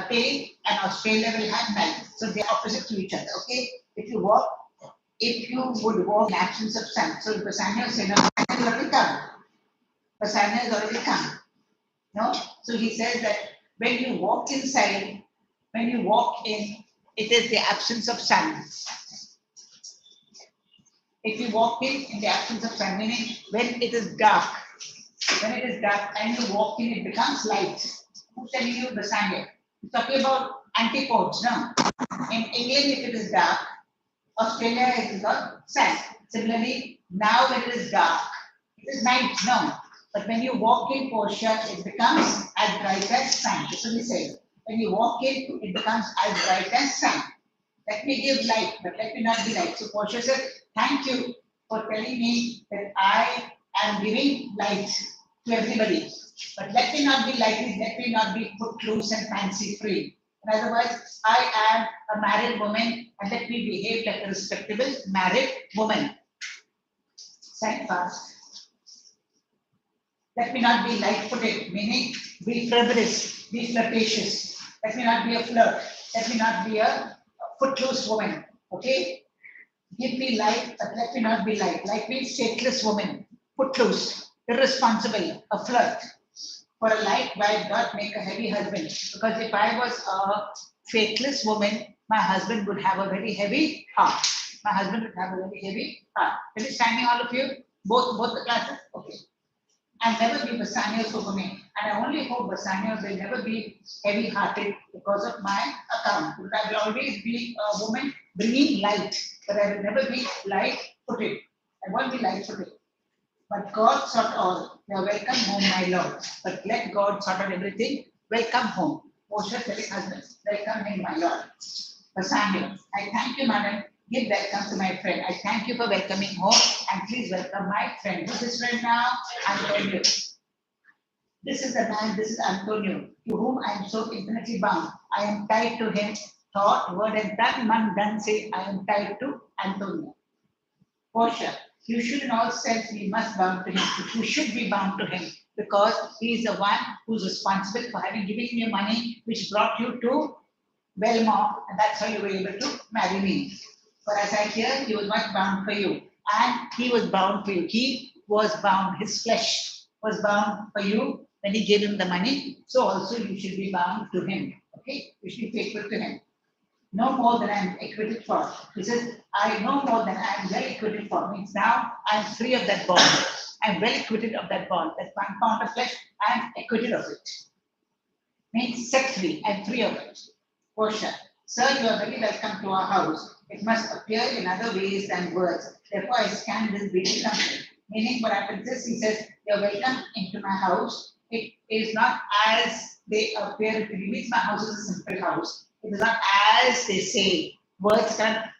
day and Australia will have night. So they are opposite to each other. Okay, if you would walk in absence of sun. So Bassanio said, no, Bassanio has already come. Bassanio has already come. No? So he says that when you walk inside, when you walk in, it is the absence of sun. If you walk in the absence of sun, meaning when it is dark and you walk in, it becomes light. Who's telling you Bassanio? He's talking about antipodes, no? In England, if it is dark, Australia is got sun. Similarly, now when it is dark, it is night, no. But when you walk in Portia, it becomes as bright as sun. That's what he said. When you walk in, it becomes as bright as sun. Let me give light, but let me not be light. So Portia said, thank you for telling me that I am giving light to everybody. But let me not be like this, let me not be put loose and fancy free. In other words, I am a married woman and let me behave like a respectable married woman. Stand fast. Let me not be light-footed, meaning be frivolous, be flirtatious. Let me not be a flirt. Let me not be a footloose woman. Okay? Give me light, but let me not be light. Light means shapeless woman, footloose, irresponsible, a flirt. For a light wife, God make a heavy husband. Because if I was a faithless woman, my husband would have a very heavy heart. My husband would have a very heavy heart. Understanding all of you? Both the classes? Okay. And never be Bassanio's for me. And I only hope Bassanio will never be heavy-hearted because of my account. Because I will always be a woman bringing light, but I will never be light-footed. I won't be light-footed. But God sort all. You are welcome home, my Lord. But let God sort out everything. Welcome home. Portia telling husband, welcome him, my Lord. Bassanio, I thank you, madam. Give welcome to my friend. I thank you for welcoming home and please welcome my friend. Who's his friend now? Antonio. This is the man, this is Antonio, to whom I am so infinitely bound. I am tied to him, thought, word, and tongue. Man done say, I am tied to Antonio. Portia, you should in all sense be must bound to him. You should be bound to him because he is the one who's responsible for having given you money which brought you to Belmont, and that's how you were able to marry me. For as I hear, he was not bound for you, and he was bound for you. He was bound, his flesh was bound for you when he gave him the money. So also you should be bound to him. Okay? You should be faithful to him. No more than I am acquitted for. He says, I know more than I am well acquitted for. Means now I am free of that bond. I am well acquitted of that bond. That 1 pound of flesh, I am acquitted of it. Means set free, I am free of it. Portia, sir, you are very welcome to our house. It must appear in other ways than words. Therefore, I scan this greeting company. Meaning what happens is, he says, you are welcome into my house. It is not as they appear to me. Means my house is a simple house. It is not as they say. Words are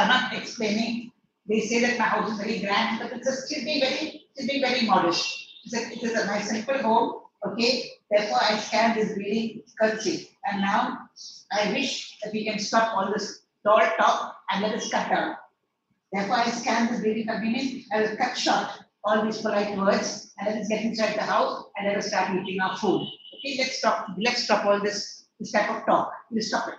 not explaining. They say that my house is very grand, but it should be very modest. It is a nice simple home. Okay. Therefore, I scan this greeting courtesy. And now I wish that we can stop all this tall talk and let us cut down. Therefore, I scan this greeting convenience. I will cut short all these polite words and let us get inside the house and let us start eating our food. Okay, let's stop all this type of talk. Let's stop it.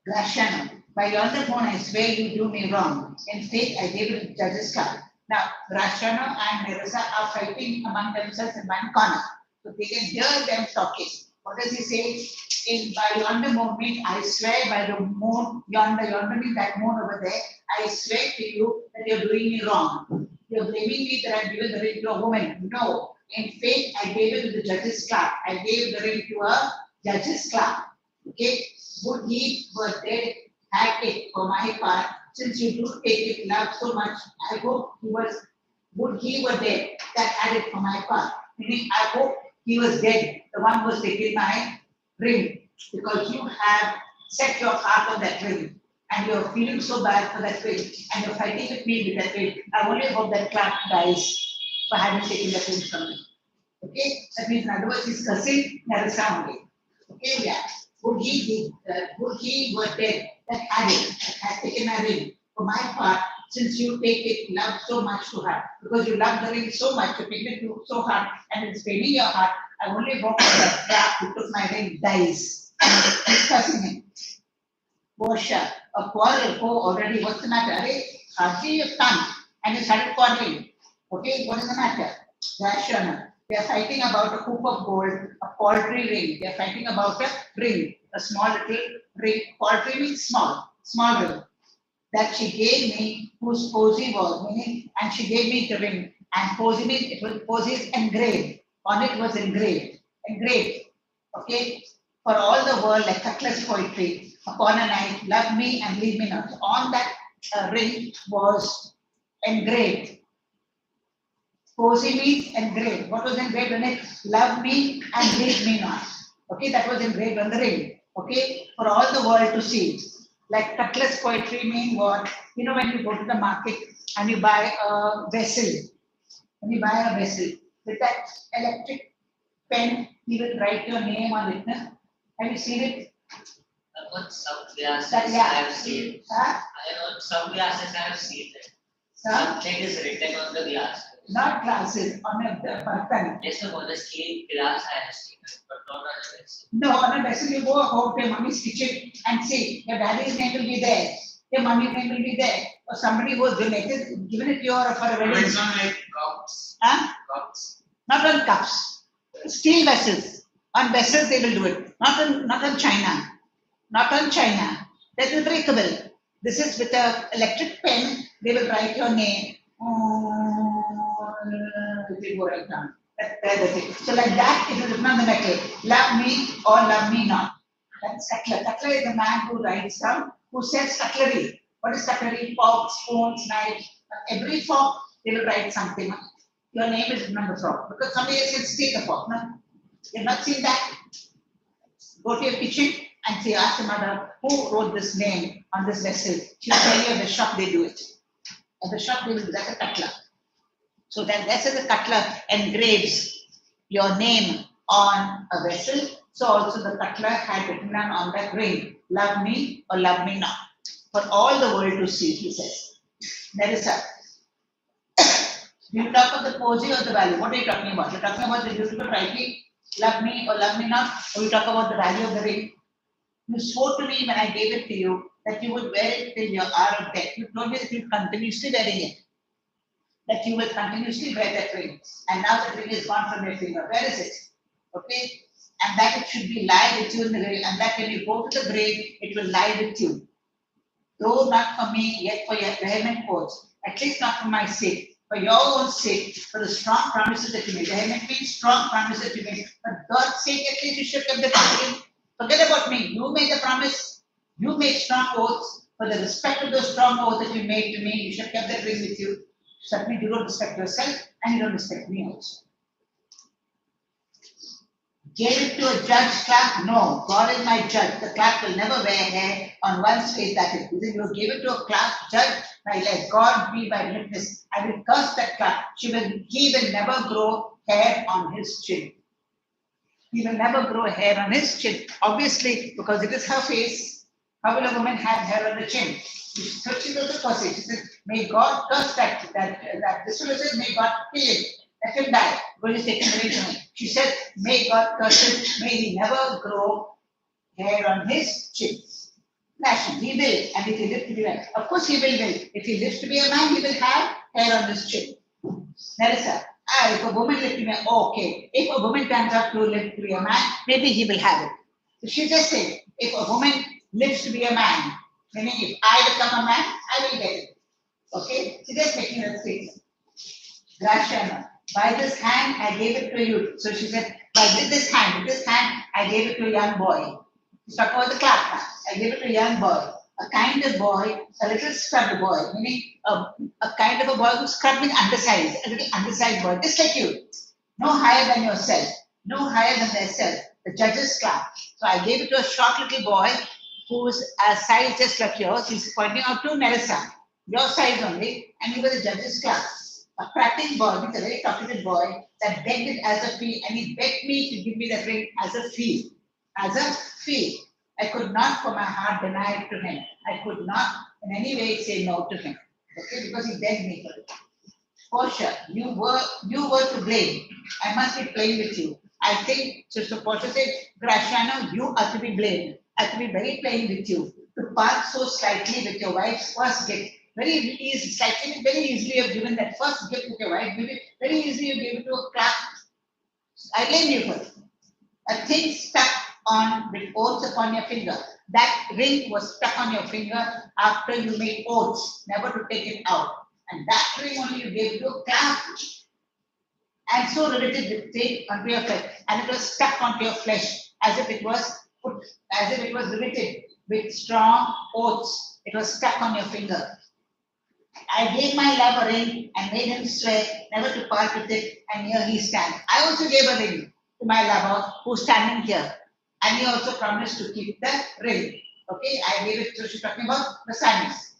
Gratiano, by yonder moon, I swear you do me wrong. In faith, I gave it to judge's card. Now, Gratiano and Nerissa are fighting among themselves in one corner. So they can hear them talking. What does he say? By yonder moon means I swear by the moon, yonder means that moon over there. I swear to you that you're doing me wrong. You're blaming me that I've given the ring to a woman. No. In faith, I gave it to the judge's clerk. I gave the ring to a judge's clerk. Okay? Would he were dead, had it for my part, since you do take it love so much, I hope would he were dead, that had it for my part. Meaning, I hope he was dead, the one who was taking my ring, because you have set your heart on that ring, and you're feeling so bad for that ring, and you're fighting with me with that ring. I only hope that Clark dies for having taken that ring from me. Okay? That means, in other words, he's cursing Nerissa only. Okay, yeah. Would he were dead, that had it, that had taken my ring. For my part, since you take it, love so much to heart, because you love the ring so much, you take it so hard, and it's paining your heart, I only hope that Clark who took my ring dies. discussing him. Portia, a quarrel. Oh, already, what's the matter? Arey, hardly you've come and you started quarreling. Okay, what is the matter? Rational. They are fighting about a hoop of gold, a paltry ring. They are fighting about a ring, a small little ring. Paltry means small, small ring that she gave me, whose posy was, meaning, and she gave me the ring. And posy means it was posy is engraved. On it was engraved. Engraved. Okay? For all the world, like Cutler's poetry, upon a night, love me and leave me not. On that ring was engraved. Posy means engraved. What was engraved on it? Love me and leave me not. Okay, that was engraved on the ring. Okay, for all the world to see. Like Cutler's poetry mean what? You know, when you go to the market and you buy a vessel, when you buy a vessel with that electric pen, you will write your name on it. No? Have you seen it? But some glasses That, I yeah. have seen. Huh? I know some glasses I have seen that. Some, Something is written on the glass. not glasses, on a button. Yes, no, on the steel glass I have seen it, but not on a vessel. No, on a vessel you go home to your mommy's kitchen and see your daddy's name will be there, your mommy's name will be there, or somebody who has donated, given it to you or for a wedding. It's on like cups. Huh? Cups. Not on cups, steel vessels. On vessels they will do it. Not on China. Not on China. That is breakable. This is with a electric pen. They will write your name. It will go right down. That's it. So like that, it is written on the metal. Love me or love me not. That's cutler. Cutler is the man who writes down, who sells cutlery. What is cutlery? Forks, spoons, knives. Every fork, they will write something. Your name is written on the fork. Because somebody else can steal the fork. No? You've not seen that? Go to your kitchen and say, ask the mother, who wrote this name on this vessel? She'll tell you at the shop they do it. At the shop they will do that's a cutler. So that's as a cutler engraves your name on a vessel. So also the cutler had written down on that ring, love me or love me not. For all the world to see, he says. There is a. Do you talk of the posy or the value? What are you talking about? You're talking about the beautiful writing, love me or love me not, or you talk about the value of the ring? You swore to me when I gave it to you that you would wear it till your hour of death. You told me that you would continuously wearing it. That you will continuously wear that ring. And now the ring is gone from your finger. Where is it? Okay? And that it should be lie with you in the grave. And that when you go to the grave, it will lie with you. Though not for me, yet for your vehement oaths. At least not for my sake. For your own sake. For the strong promises that you made. Vehement means strong promises that you made. For God's sake, at least you should have the ring. Forget about me. You made the promise. You made strong oaths. For the respect of those strong oaths that you made to me, you should have that ring with you. Certainly, you don't respect yourself and you don't respect me also. Gave it to a judge clerk? No, God is my judge. The clerk will never wear hair on one's face. That is, you gave it to a clerk, judge, my let God be my witness. I will curse that clerk. He will never grow hair on his chin. He will never grow hair on his chin. Obviously, because it is her face. How will a woman have hair on the chin? So she goes to curse it. She says, may God curse that this fellow says, may God kill him, let him die, because he's taken away from him. She said, may God curse him, may he never grow hair on his chin. Fashion, he will, and if he lives to be a man, of course he will. If he lives to be a man, he will have hair on his chin. Narissa, if a woman lives to be a man, okay. If a woman turns out to live to be a man, maybe he will have it. So she just said, if a woman lives to be a man, meaning if I become a man, I will get it. Okay? She just making that statement. Grashana, by this hand I gave it to you. So she said, with this hand, I gave it to a young boy. She's talking about the clerk now. I gave it to a young boy, a kind of boy, a little scrubbed boy, meaning a kind of a boy who's scrubbing undersized, a little undersized boy, just like you. No higher than yourself, no higher than themselves, the judge's clerk. So I gave it to a short little boy whose size just like yours. He's pointing out to Narissa, your size only, and he was a judge's clerk. A prating boy, he's a very talkative boy, that begged it as a fee, and he begged me to give me the ring as a fee. As a fee. I could not for my heart deny it to him. I could not in any way say no to him. Okay, because he begged me for it. Portia, you were to blame. I must be plain with you. I think, Sister Portia said, Graciano, you are to be blamed. I have to be very plain with you. To part so slightly with your wife's first gift. Very easy, slightly, very easily you have given that first gift with your wife. Very easily you gave it to a clerk. I blame you for it. A thing stuck on with oaths upon your finger. That ring was stuck on your finger after you made oaths, never to take it out. And that ring only you gave to a clerk. And so related with faith onto your flesh, and it was stuck onto your flesh as if it was put, as if it was riveted with strong oaths. It was stuck on your finger. I gave my love a ring and made him swear never to part with it, and here he stands. I also gave a ring to my lover who's standing here, and he also promised to keep the ring. Okay, I gave it. So she's talking about the Sanis.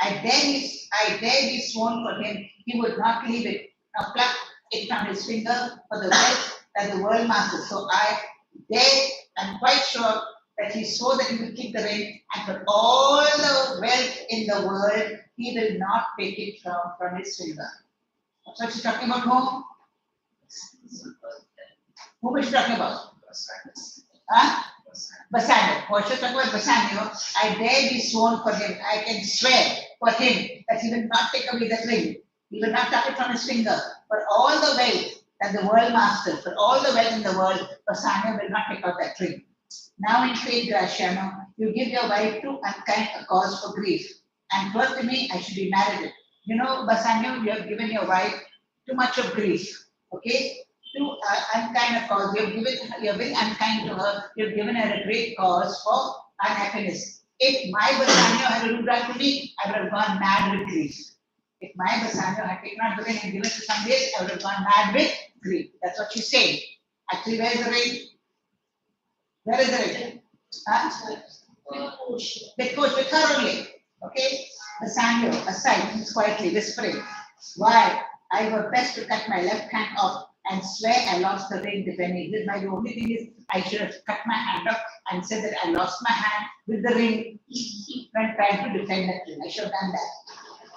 I dare be sworn for him, he would not leave it. Now pluck it from his finger for the wealth that the world masters. So I'm quite sure that he swore that he will keep the ring, and for all the wealth in the world, he will not take it from his finger. So she's talking about whom? Whom is she talking about? Huh? Bassanio. What she's talking about Bassanio, I dare be sworn for him. I can swear for him that he will not take away that ring. He will not tuck it from his finger. For all the wealth that the world masters, for all the wealth in the world, Bassanio will not take out that ring. Now in faith, Graciano, you give your wife too unkind a cause for grief. And first to me, I should be married. You know, Bassanio, you have given your wife too much of grief. Okay? Too unkind a cause. You're very unkind to her. You've given her a great cause for unhappiness. If my Bassanio had do that to me, I would have gone mad with grief. If my Bassanio had taken out the ring and given it to somebody else, I would have gone mad with grief. That's what she's saying. Actually, where is the ring? Where is the ring? Huh? With her only. Okay? Bassanio, aside, he's quietly whispering, why? I were best to cut my left hand off and swear I lost the ring defending. This my only thing is I should have cut my hand off and said that I lost my hand with the ring when trying to defend that ring. I should have done that.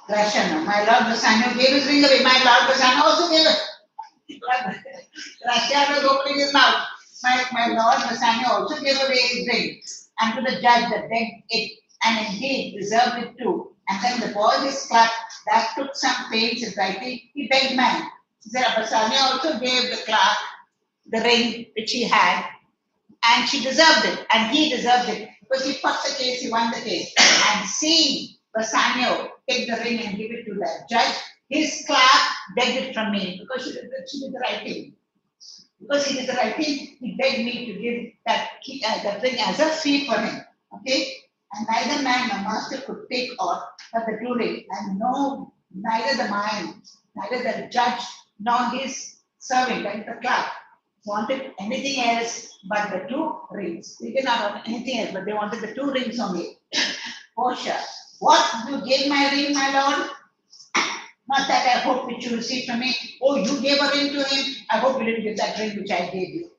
Graciano, my Lord Bassanio gave his ring away. My Lord Bassanio also gave it. Graciano is opening his mouth. My Lord Bassanio also gave away his ring. And to the judge that begged it, and indeed deserved it too. And then the boy is clerk that took some pains in writing, he begged man. He said, Bassanio also gave the clerk the ring which he had, and she deserved it, and he deserved it. Because he fought the case, he won the case. And seeing Bassanio take the ring and give it to the judge, his clerk begged it from me because she did the right thing. Because he did the right thing, he begged me to give that ring as a fee for him. Okay? And neither man nor master could take aught but the true ring, and neither the man, neither the judge nor his servant, like the clerk, wanted anything else but the two rings. They did not want anything else, but they wanted the two rings only. Portia, what you gave my ring, my lord? Not that I hope which you received from me. Oh, you gave a ring to him. I hope you didn't give that ring which I gave you.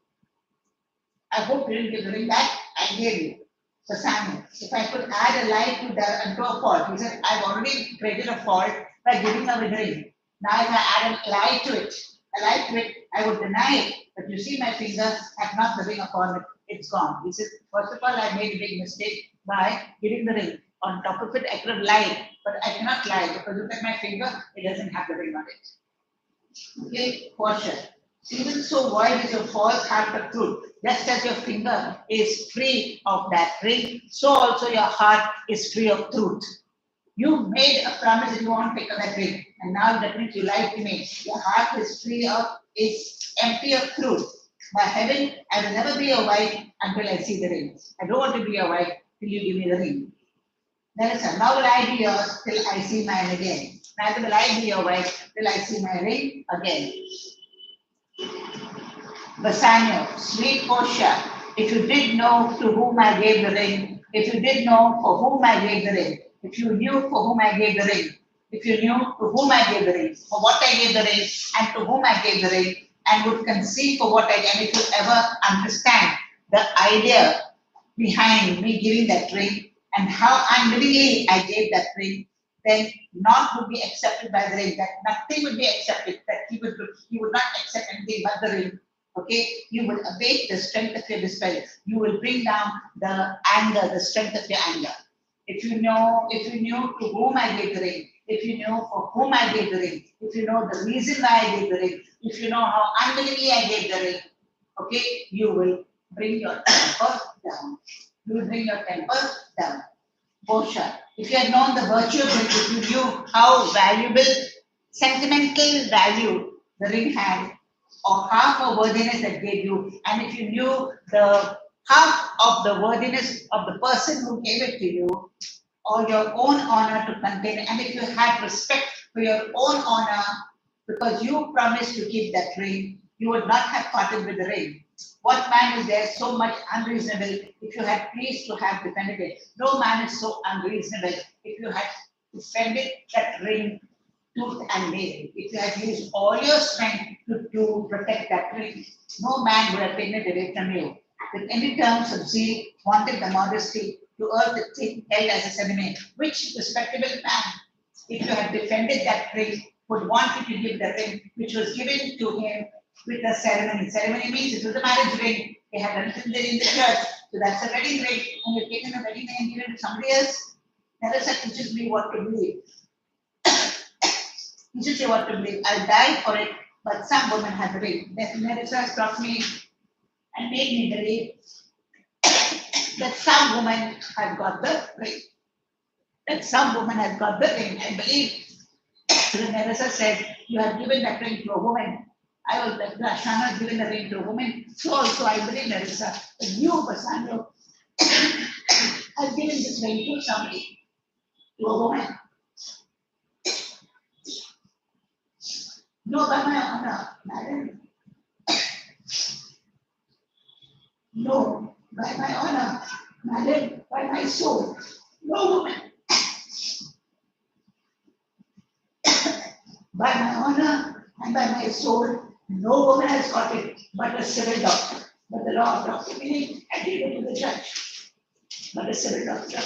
I hope you didn't give the ring that I gave you. Bassanio, if I could add a lie to a fault, he said, I've already created a fault by giving her the ring. Now if I add a lie to it, I would deny it. But you see, my finger had not the ring upon it. It's gone. He said, first of all, I made a big mistake by giving the ring. On top of it, I could have lied, but I cannot lie because look at my finger, it doesn't have the ring on it. Okay, Portia. Even so void is your false heart of truth. Just as your finger is free of that ring, so also your heart is free of truth. You made a promise that you won't take that ring, and now that means you lied to me. Your heart is empty of truth. By heaven, I will never be your wife until I see the ring. I don't want to be your wife till you give me the ring. Then listen, now will I be yours till I see mine again. Neither will I be your wife till I see my ring again. Bassanio, sweet Portia, if you did know to whom I gave the ring, if you did know for whom I gave the ring, if you knew for whom I gave the ring, if you knew to whom I gave the ring, for what I gave the ring, and to whom I gave the ring, and would conceive for what I gave, and if you ever understand the idea behind me giving that ring, and how unwillingly I gave that ring, then naught would be accepted by the ring, that nothing would be accepted, that he would not accept anything but the ring. Okay, you will abate the strength of your despair. You will bring down the anger, the strength of your anger. If you knew to whom I gave the ring, if you knew for whom I gave the ring, if you know the reason why I gave the ring, if you know how unwillingly I gave the ring, okay, you will bring your temper down. You will bring your temper down. Portia, if you had known the virtue of it, if you knew how valuable, sentimental value the ring had, or half of worthiness that gave you, and if you knew the half of the worthiness of the person who gave it to you, or your own honor to contain, and if you had respect for your own honor, because you promised to keep that ring, you would not have parted with the ring. What man is there so much unreasonable if you had pleased to have defended it? No man is so unreasonable if you had defended that ring tooth and nail. If you had used all your strength to protect that ring, no man would have taken it away from you. With any terms of zeal, wanted the modesty to earn the thing held as a ceremony. Which respectable man, if you had defended that ring, would want you to give the ring which was given to him with a ceremony? Ceremony means it was a marriage ring. They had done it in the church, so that's a wedding ring, and you've taken a wedding ring and given it to somebody else. Teresa teaches me what to believe. Teaches me what to believe. I'll die for it, but some woman had the ring. Teresa has taught me and made me believe that some woman has got the ring. That some woman has got the ring. I believe when Teresa said, you have given that ring to a woman. I was like, Shana has given the ring to a woman. So also I believe, Teresa, that you, Bassanio, has given this ring to somebody, to a woman. No, by my honor, madam. No, by my honor, madam, by my soul, no woman. By my honor and by my soul, no woman has got it but a civil doctor. But the law of doctor, meaning I gave it to the judge, but a civil doctor,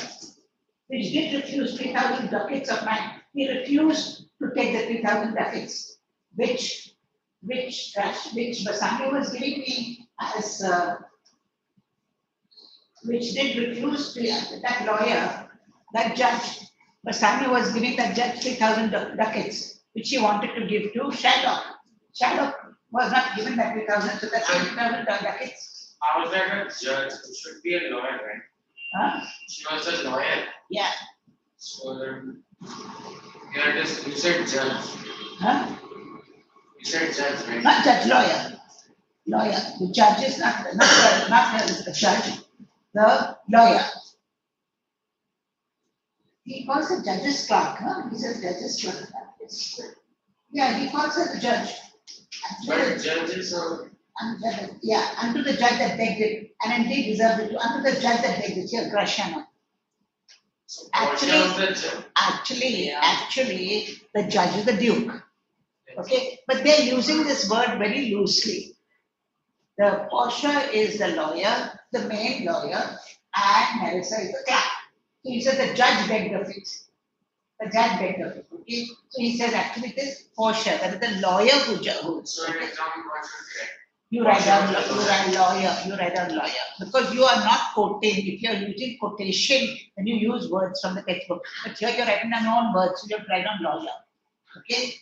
which did refuse 3,000 ducats of mine. He refused to take the 3,000 ducats, which Bassanio was giving me as, which did refuse to that lawyer, that judge. Bassanio was giving that judge 3,000 ducats, which he wanted to give to Shylock. Shylock was not given that 3,000, so that's 3,000 ducats. How is that a judge? It should be a lawyer, right? Huh? She was a lawyer. Yeah. So then, yeah, just you said judge. Huh? You said judge, right? Not judge, lawyer. Lawyer. The judge is not the judge, the lawyer. He calls the judge's clerk, huh? He says judge's clerk. Yeah, he calls her the judge. But judge is a. Yeah, unto the judge that begged it, and indeed deserved it, unto the judge that begged it, here, Grashana. So Actually, the judge is the duke. Okay, but they're using this word very loosely. The Portia is the lawyer, the main lawyer, and Nerissa is the clerk. So he says the judge begged of it. The judge begged of it. Okay, so he says actually it is Portia, that is the lawyer who. So in example, what should we You write down lawyer, because you are not quoting. If you are using quotation, then you use words from the textbook. But here you're writing down own words, so you have to write down lawyer. Okay?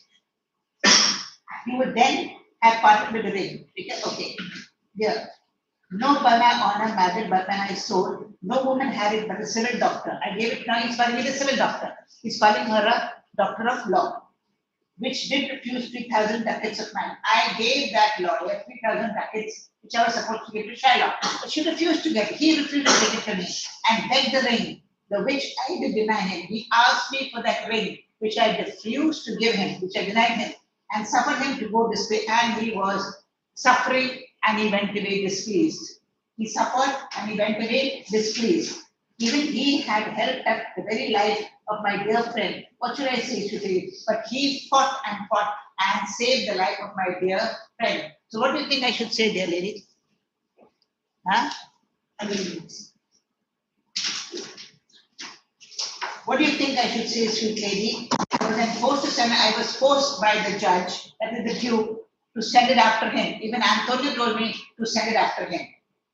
You would then have parted with the ring. Okay. Here. No by my honor, married by my soul. No woman had it but a civil doctor. I gave it now, he's calling it a civil doctor. He's calling her a doctor of law, which did refuse 3,000 ducats of mine. I gave that lawyer 3,000 ducats, which I was supposed to give to Shylock. But she refused to get it. He refused to take it from me and begged the ring, the which I did deny him. He asked me for that ring, which I refused to give him, which I denied him, and suffered him to go this way. And he was suffering and he went away displeased. He suffered and he went away displeased. Even he had helped up the very life of my dear friend. What should I say today? But he fought and saved the life of my dear friend. So what do you think I should say, dear lady? Huh? What do you think I should say, sweet lady? I was forced by the judge, that is the Duke, to send it after him. Even Antonio told me to send it after him.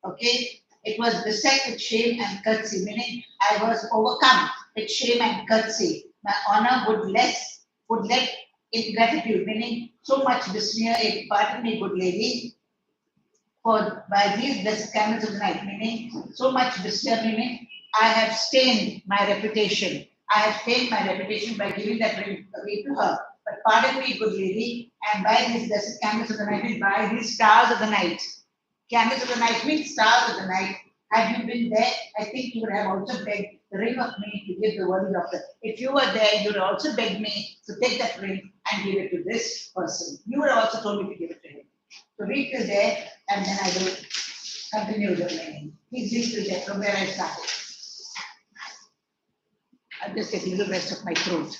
Okay? It was beset with shame and courtesy, meaning I was overcome with shame and courtesy. My honor would let ingratitude, meaning so much besmear, pardon me, good lady, for by these blessed candles of the night, meaning so much besmear, meaning I have stained my reputation. I have stained my reputation by giving that ring away to her. But pardon me, good lady, and by these blessed candles of the night, and by these stars of the night. Candles of the night means stars of the night. Had you been there, I think you would have also begged the ring of me to give the worthy doctor. If you were there, you would also beg me to take that ring and give it to this person. You would have also told me to give it to him. So read till there, and then I will continue the remaining. Please read till there from where I started. I'll just get a little rest of my throat.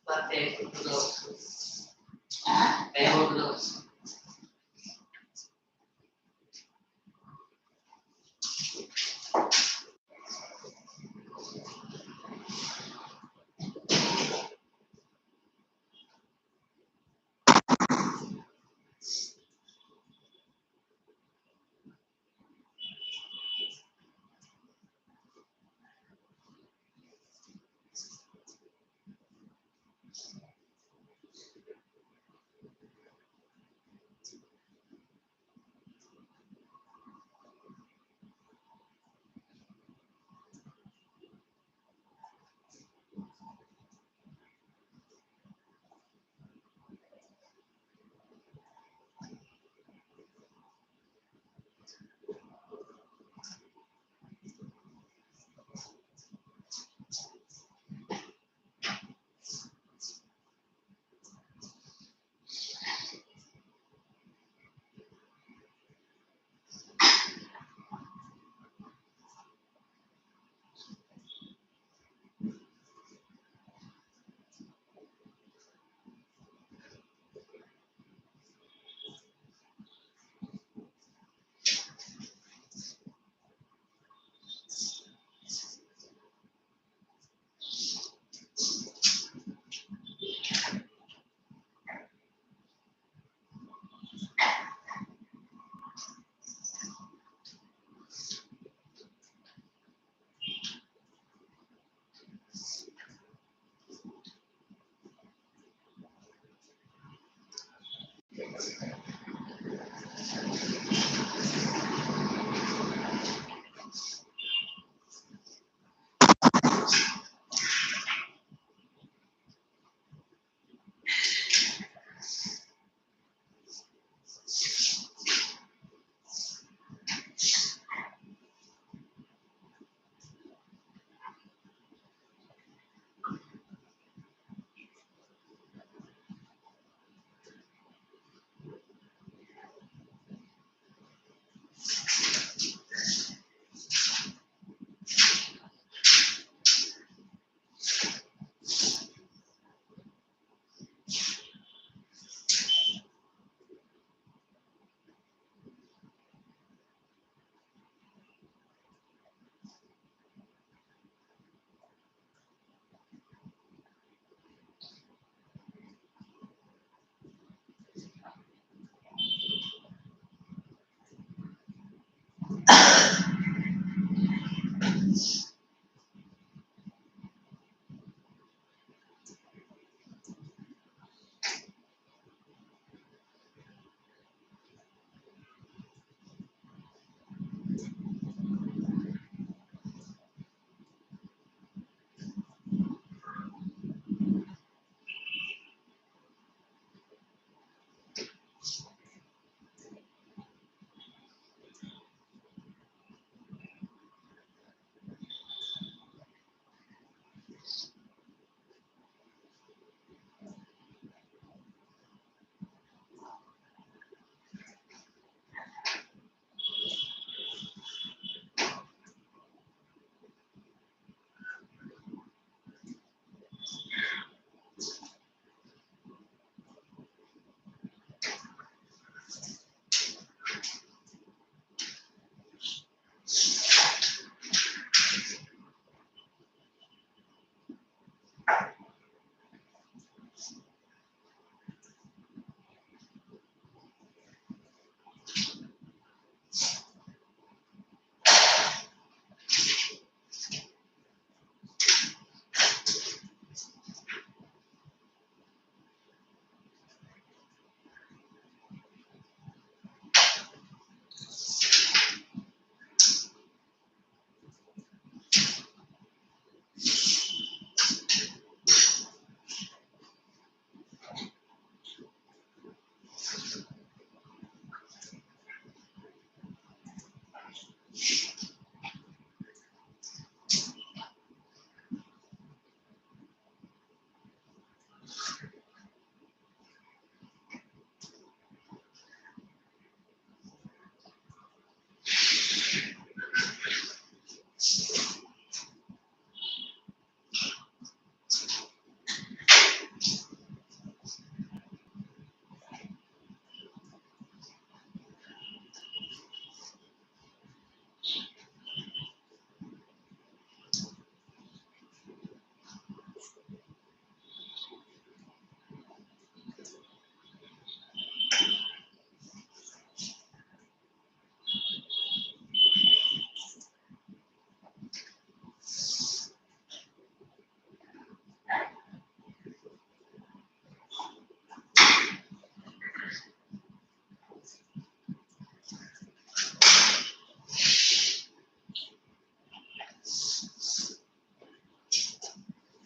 But they go to those. Ah, They go to those.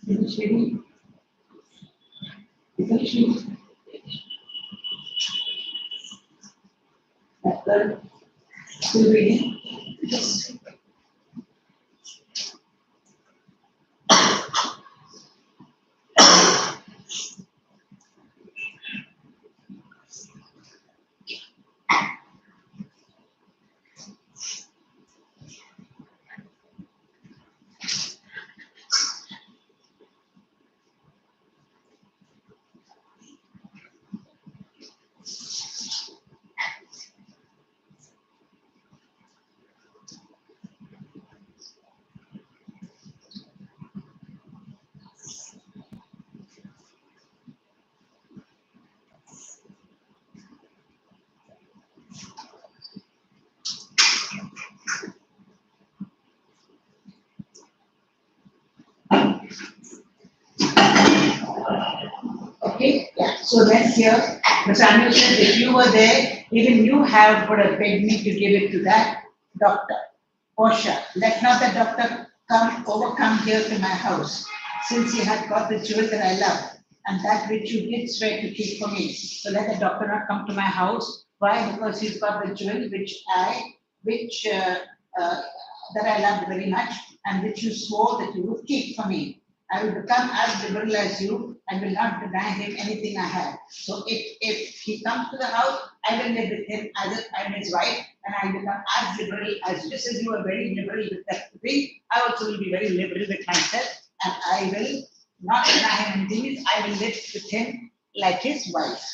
Finish reading. Finish reading. After still reading. Yes. Okay, yeah. So then here, the Samuel says, if you were there, even you would have begged me to give it to that doctor. Portia, let not the doctor overcome here to my house, since he had got the jewel that I love, and that which you did swear to keep for me. So let the doctor not come to my house. Why? Because he's got the jewel which that I loved very much, and which you swore that you would keep for me. I will become as liberal as you and will not deny him anything I have. So if he comes to the house, I will live with him as if I'm his wife, and I will become as liberal as you. Just as you are very liberal with that thing, I also will be very liberal with myself, and I will not deny him anything. I will live with him like his wife.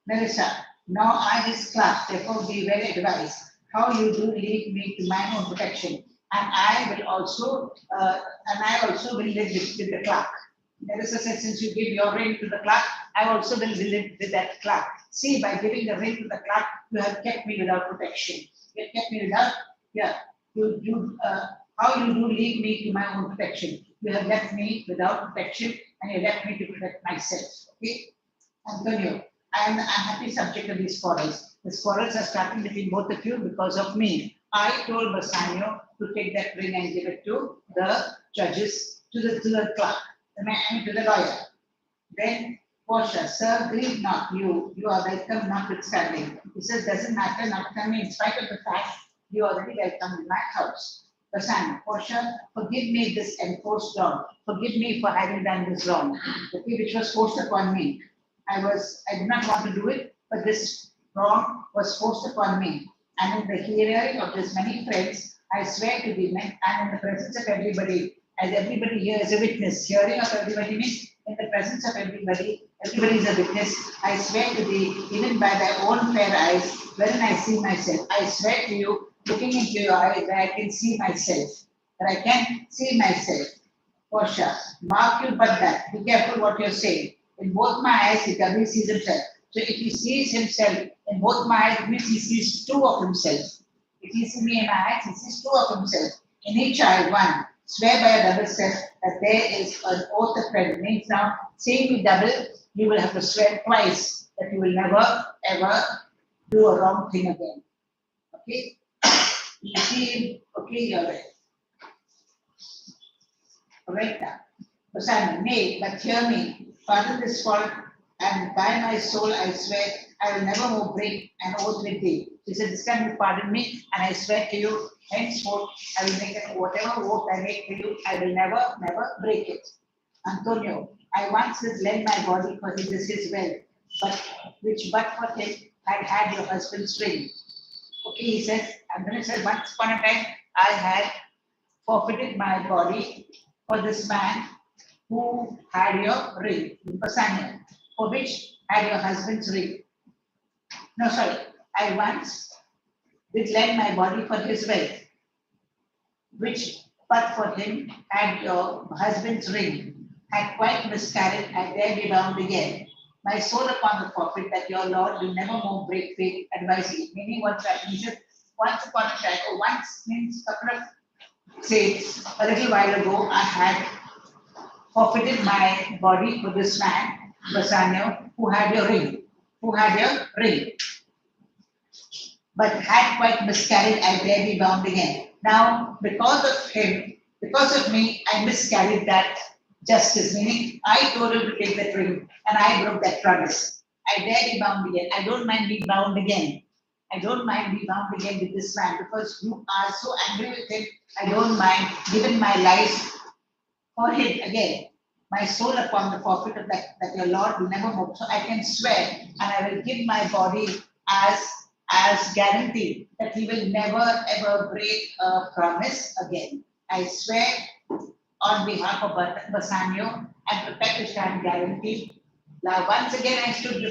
Melissa, now I his clerk, therefore be well advised how you do leave me to my own protection, and I also will live with the clerk. Melissa said, since you give your ring to the clerk, I also will live with that clerk. See, by giving the ring to the clerk, you have kept me without protection. You have kept me without, yeah, how you do leave me to my own protection. You have left me without protection, and you left me to protect myself. Okay, Antonio, I am the unhappy subject of these quarrels. These quarrels are starting between both of you because of me. I told Bassanio to take that ring and give it to the judges, to the clerk, to the lawyer. Then Portia, sir, grieve not, you are welcome notwithstanding. He says, doesn't matter, notwithstanding, in spite of the fact you are already welcome in my house. Bassanio, Portia, forgive me this enforced wrong. Forgive me for having done this wrong, okay, which was forced upon me. I did not want to do it, but this wrong was forced upon me. And in the hearing of these many friends, I swear to thee, and in the presence of everybody, as everybody here is a witness. Hearing of everybody means in the presence of everybody is a witness. I swear to thee, even by thy own fair eyes, wherein I see myself. I swear to you, looking into your eyes, that I can see myself. That I can see myself. Portia, mark you but that. Be careful what you're saying. In both my eyes, he doubly sees himself. So if he sees himself in both my eyes, it means he sees two of himself. If he sees me in my eyes, he sees two of himself. In each eye, one. Swear by a double step that there is an oath of friend. Means now, saying with double, you will have to swear twice that you will never ever do a wrong thing again. Okay? You see, okay, you're right. Right now. Simon, nay, but hear me. Pardon this fault, and by my soul I swear I will never more break an oath with thee. He said, this time you pardon me, and I swear to you, henceforth I will make it whatever oath I make to you, I will never break it. Antonio, I once did lend my body for his well, but for him had your husband's ring. Okay, he says, Antonio said, once upon a time I had forfeited my body for this man who had your ring, Bassanio, for which had your husband's ring. No, sorry, I once did lend my body for his wealth, which but for him had your husband's ring, had quite miscarried, and there be bound again. My soul upon the forfeit that your Lord will never more break faith advising. Meaning what that means is once upon a time, or once means couple of, say, a little while ago, I had forfeited my body for this man, Bassanio, who had your ring, but had quite miscarried, I dare be bound again. Now, because of him, because of me, I miscarried that justice, meaning I told him to take that ring and I broke that promise. I dare be bound again. I don't mind being bound again. I don't mind being bound again with this man because you are so angry with him. I don't mind giving my life for him again. My soul upon the forfeit of that your Lord will never move. So I can swear and I will give my body as guarantee that he will never ever break a promise again. I swear on behalf of Bassanio and protect to stand guarantee. Now once again I stood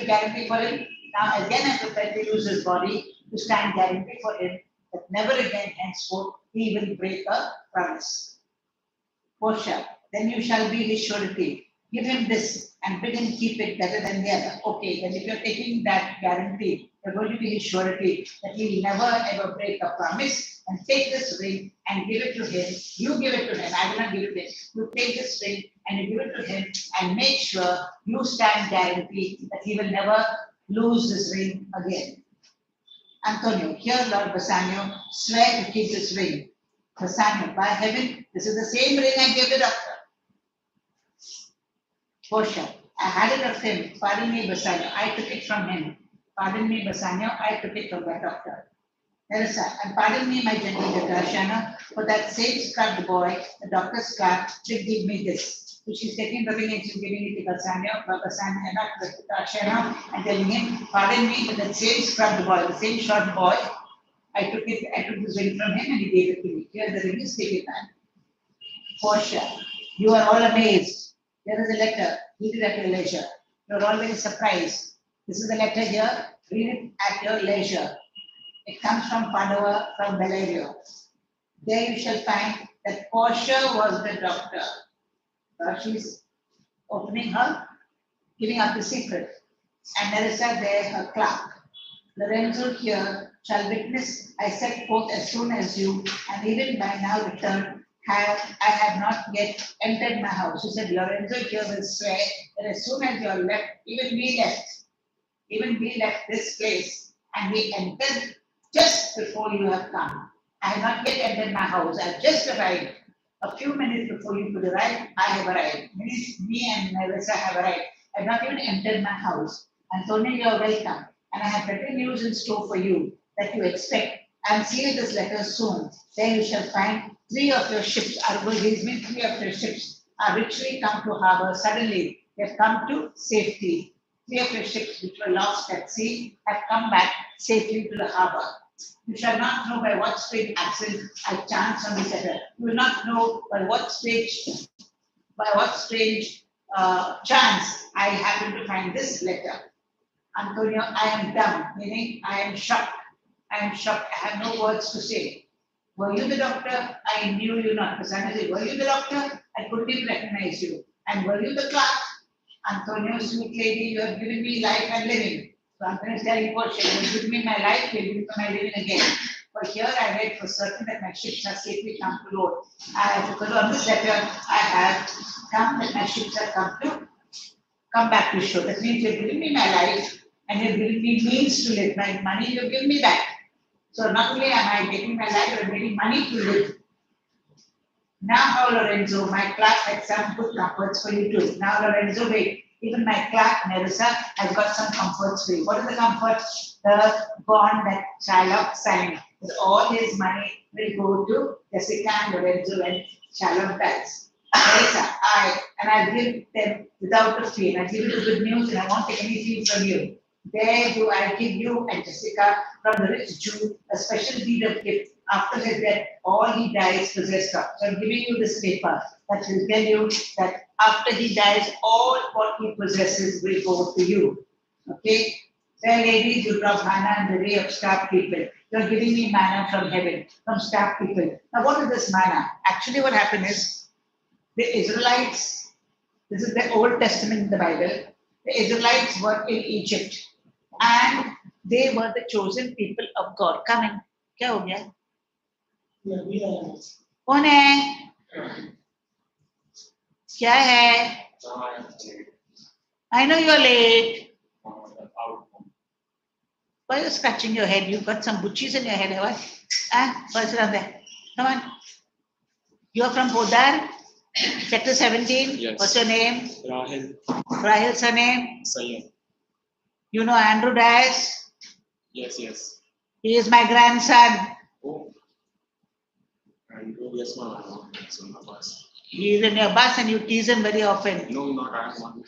guarantee for him. Now again I prepare to use his body to stand guarantee for him that never again henceforth he will break a promise. Portia, then you shall be his surety. Give him this and bid him keep it better than the other. Okay, then if you're taking that guarantee, you're going to be his surety that he will never ever break a promise and take this ring and give it to him. You give it to him. I will not give it to him. You take this ring and you give it to him and make sure you stand guarantee that he will never lose this ring again. Antonio, here Lord Bassanio, swear to keep this ring. Bassanio, by heaven, this is the same ring I gave the doctor. Portia, I had it of him. Pardon me, Bassanio, I took it from him. Pardon me, Bassanio, I took it from the doctor. Nerissa, and pardon me, my gentle Darshanna, for that same scrubbed boy, the doctor's clerk, did give me this. So she's taking the ring and she's giving it to Bassanio, not to Darshanna, and telling him, pardon me, but that same scrubbed boy, the same short boy, I took this ring from him and he gave it to me. Here the ring is taken back. Portia, you are all amazed. Here is a letter. Read it at your leisure. You are all very surprised. This is the letter here. Read it at your leisure. It comes from Padua, from Valerio. There you shall find that Portia was the doctor. Now she's opening her, giving up the secret. And Nerissa there, her clerk. Lorenzo here shall witness I set forth as soon as you, and even by now returned, I have not yet entered my house. He said, Lorenzo here will swear that as soon as you are left, even we left this place, and we entered just before you have come. I have not yet entered my house. I have just arrived. A few minutes before you could arrive, I have arrived. Me and Nerissa have arrived. I have not even entered my house. Antonio, you are welcome. And I have better news in store for you that you expect. And seal this letter soon. Then you shall find 3 of your ships are going. These mean 3 of your ships are richly come to harbor. Suddenly, they have come to safety. 3 of your ships which were lost at sea have come back safely to the harbor. You shall not know by what strange accident I chance on this letter. You will not know by what strange chance I happen to find this letter. Antonio, I am dumb, meaning I am shocked. I am shocked. I have no words to say. Were you the doctor? I knew you not. Bassanio said, were you the doctor? I couldn't even recognize you. And were you the clerk? Antonio, sweet lady, you have given me life and living. So Antonio is telling Portia, you have given me my life, you have given me my living again. For here I read for certain that my ships are safely come to road. Because on this letter I have come that my ships have come back to shore. That means you have given me my life and you have given me means to live. My money you have given me back. So not only am I taking my life, but I'm getting money to live. Now, how Lorenzo, my clerk had some good comforts for you too. Now, Lorenzo, wait. Even my clerk, Nerissa, has got some comforts for you. What is the comfort? The bond that Shylock signed. That all his money will go to Jessica and Lorenzo when Shylock dies. Nerissa, I'll give them without a fee. I'll give you the good news and I won't take any fee from you. There do I give you and Jessica from the rich Jew a special deed of gift. After his death, all he dies possessed of. So I'm giving you this paper that will tell you that after he dies, all what he possesses will go to you. Okay? Fair ladies, you drop manna in the way of starved people. You're giving me manna from heaven, from starved people. Now, what is this manna? Actually, what happened is the Israelites, this is the Old Testament in the Bible, the Israelites were in Egypt and they were the chosen people of God. Coming. क्या हो गया? कौन है? क्या है? I know you're late. Why are you scratching your head? You've got some butchies in your head, what? What's around there? Come on. You are from Podar? Sector 17. Yes. What's your name? Rahil Rahil surname. Sayyed. You know Andrew Dias? Yes, yes. He is my grandson. Oh. And yes, my it's on the bus. He is in your bus and you tease him very often. No, not I am one.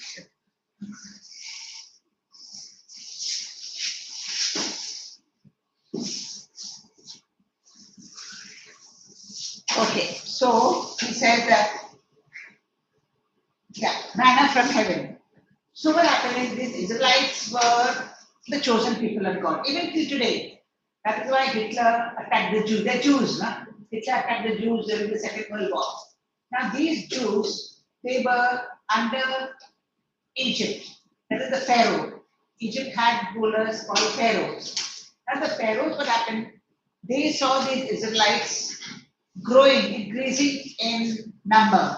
Okay, so he said that, yeah, manna from heaven. So what happened is these Israelites were the chosen people of God, even till today. That is why Hitler attacked the Jews. They're Jews, no? Hitler attacked the Jews during the Second World War. Now these Jews, they were under Egypt. That is the Pharaoh. Egypt had rulers called pharaohs. Now the pharaohs, what happened? They saw these Israelites growing, increasing in number.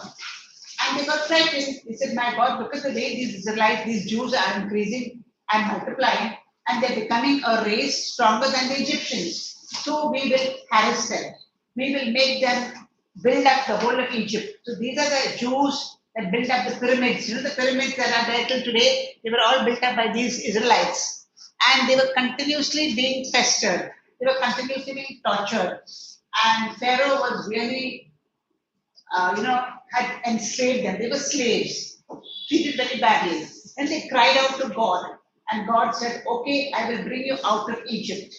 And they got frightened. They said, my God, look at the way these Israelites, these Jews are increasing and multiplying, and they're becoming a race stronger than the Egyptians. So we will harass them. We will make them build up the whole of Egypt. So these are the Jews that built up the pyramids. You know the pyramids that are there till today, they were all built up by these Israelites. And they were continuously being pestered. They were continuously being tortured. And Pharaoh was really, had enslaved them. They were slaves, treated very badly. And they cried out to God. And God said, okay, I will bring you out of Egypt.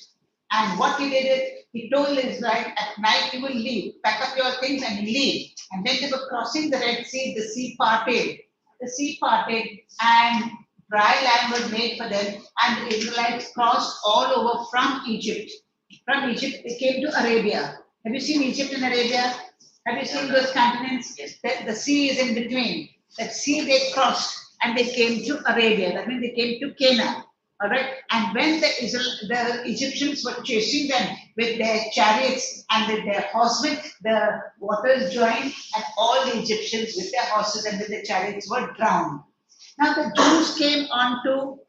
And what he did is, he told Israel, at night you will leave, pack up your things and leave. And when they were crossing the Red Sea, the sea parted. The sea parted and dry land was made for them. And the Israelites crossed all over from Egypt. From Egypt, they came to Arabia. Have you seen Egypt and Arabia? Have you seen those continents? Yes. The sea is in between. That sea they crossed and they came to Arabia. That means they came to Canaan. All right. And when the Egyptians were chasing them with their chariots and with their horsemen, the waters joined, and all the Egyptians with their horses and with their chariots were drowned. Now the Jews came on to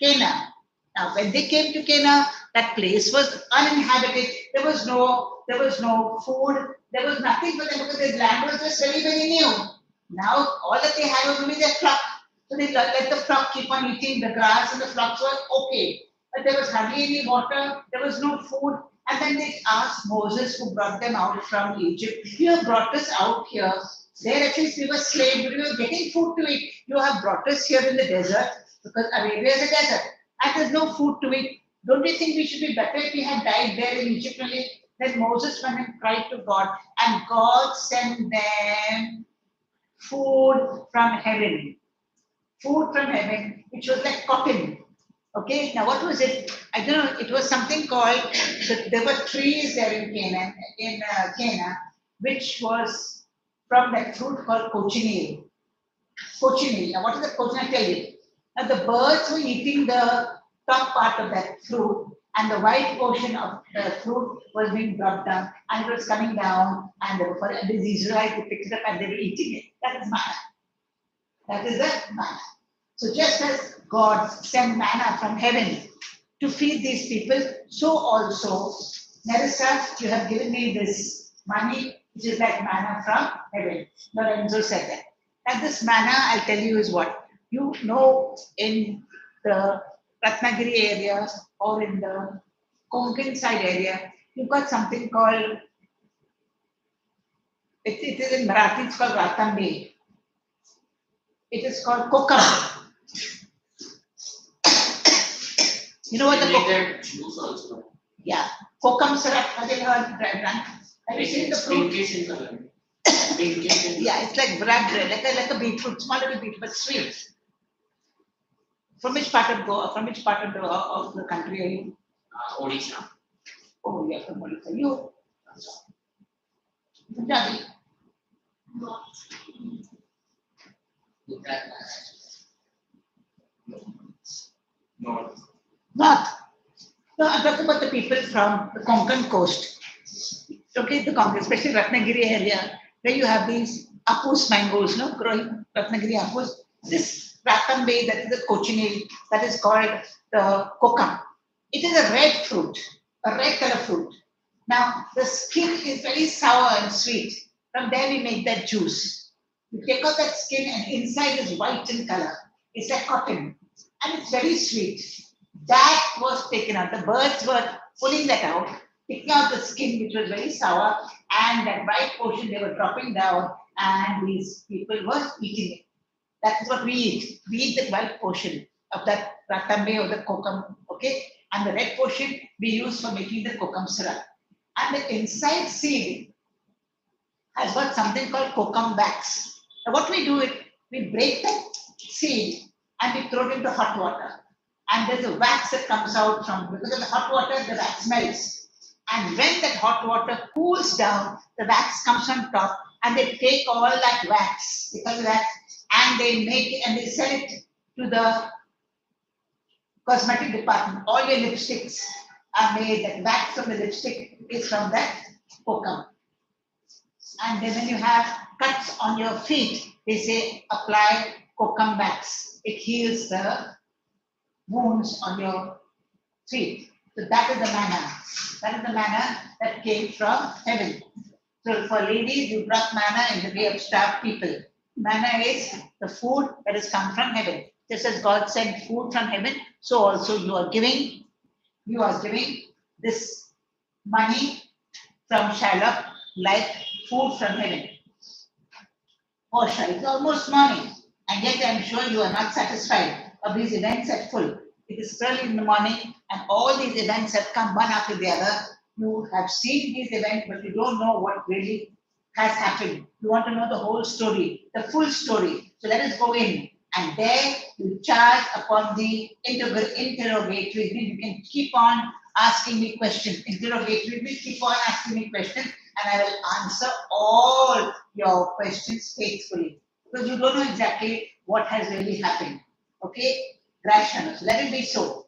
Canaan. Now, when they came to Canaan, that place was uninhabited. There was no food. There was nothing for them because the land was just very, very new. Now, all that they had was only their flock. So they let the flock keep on eating the grass, and the flocks were okay. But there was hardly any water. There was no food. And then they asked Moses, who brought them out from Egypt, you have brought us out here. There at least we were slaves, but we were getting food to eat. You have brought us here in the desert because Arabia is a desert. And there's no food to eat. Don't you think we should be better if we had died there in Egypt only? Then Moses went and cried to God, and God sent them food from heaven. Food from heaven, which was like cotton. Okay, now what was it? I don't know. It was something called. There were trees there in Canaan, which was from that fruit called cochineal. Cochineal. Now, what is the cochineal? I tell you. Now, the birds were eating the top part of that fruit, and the white portion of the fruit was being dropped down, and it was coming down, and these Israelites picked it up and they were eating it. That is manna. That is the manna. So just as God sent manna from heaven to feed these people, so also, Nerissa, you have given me this money, which is like manna from heaven. Lorenzo said that. And this manna, I'll tell you, is what? You know, in the Ratnagiri area or in the Konkan side area, you've got something called, it is in Marathi, it's called Ratambe. It is called kokam. You know what the kokam? Juice also. Yeah, kokam syrup. Have you heard drunk? Have you seen the fruit? Pinkish in color. Pinkish in Yeah, it's like black bread, like a beetroot, small little beetroot, but sweet. From which part of Goa? From which part of the country are you? Odisha. Oh, yeah, from Odisha. You? Punjabi. No. Not. No, I'm talking about the people from the Konkan coast. Okay, the Konkan, especially Ratnagiri area, where you have these apus mangoes, no, growing Ratnagiri apus. This Ratambe, that is the cochineal, that is called the kokam. It is a red fruit, a red color fruit. Now, the skin is very sour and sweet. From there, we make that juice. You take out that skin and inside is white in color. It's like cotton. And it's very sweet. That was taken out. The birds were pulling that out, picking out the skin, which was very sour, and that white portion they were dropping down, and these people were eating it. That is what we eat. We eat the white portion of that ratambe or the kokum, okay? And the red portion we use for making the kokum syrup. And the inside seed has got something called kokum wax. Now what we do is we break that seed and we throw it into hot water. And there's a wax that comes out from, because of the hot water, the wax melts. And when that hot water cools down, the wax comes on top, and they take all that wax, because of that, and they make it and they sell it to the cosmetic department. All your lipsticks are made, that wax from the lipstick is from that kokum. And then when you have cuts on your feet, they say apply kokum wax. It heals the wounds on your feet. So that is the manna. That is the manna that came from heaven. So for ladies, you brought manna in the way of starved people. Manna is the food that has come from heaven. Just as God sent food from heaven, so also you are giving this money from Shylock like food from heaven. Porsche, it's almost morning, and yet I'm sure you are not satisfied of these events at full. It is early in the morning, and all these events have come one after the other. You have seen these events, but you don't know what really has happened. You want to know the whole story, the full story. So let us go in, and there you charge upon the interrogatory. You can keep on asking me questions. Interrogatory, you keep on asking me questions, and I will answer all your questions faithfully, because you don't know exactly what has really happened. Okay? Rational. Let it be so.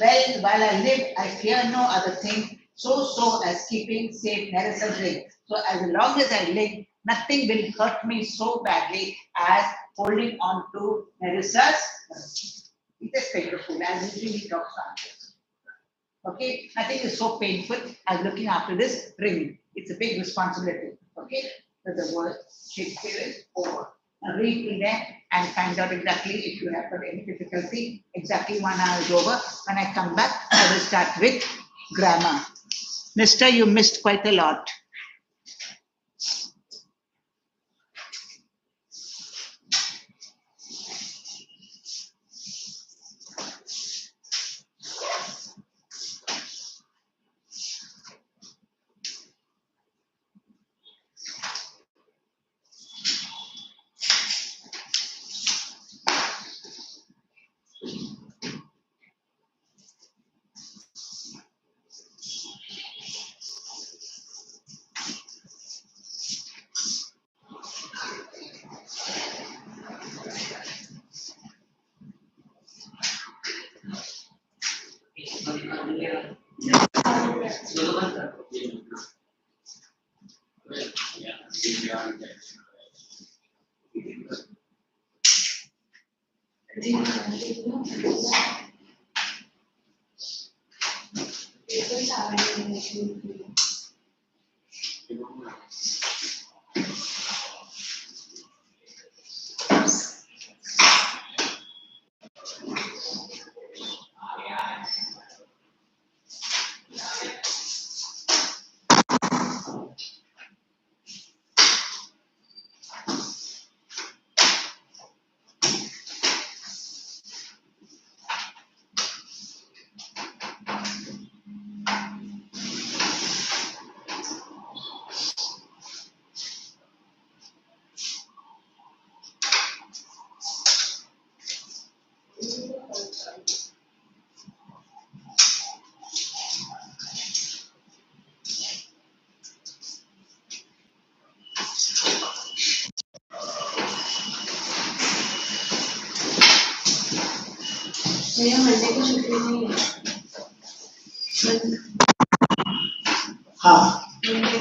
Well, while I live, I fear no other thing, so as keeping safe Neresa's ring. So as long as I live, nothing will hurt me so badly as holding on to Neresa's. It is painful, as usually he talks on this. Okay, nothing is so painful as looking after this ring. It's a big responsibility. Okay, so the word Shakespeare is over. Now read till then and find out exactly if you have got any difficulty. Exactly 1 hour is over. When I come back, I will start with grammar. Mister, you missed quite a lot. भैया Monday को छुट्टी नहीं है हाँ Monday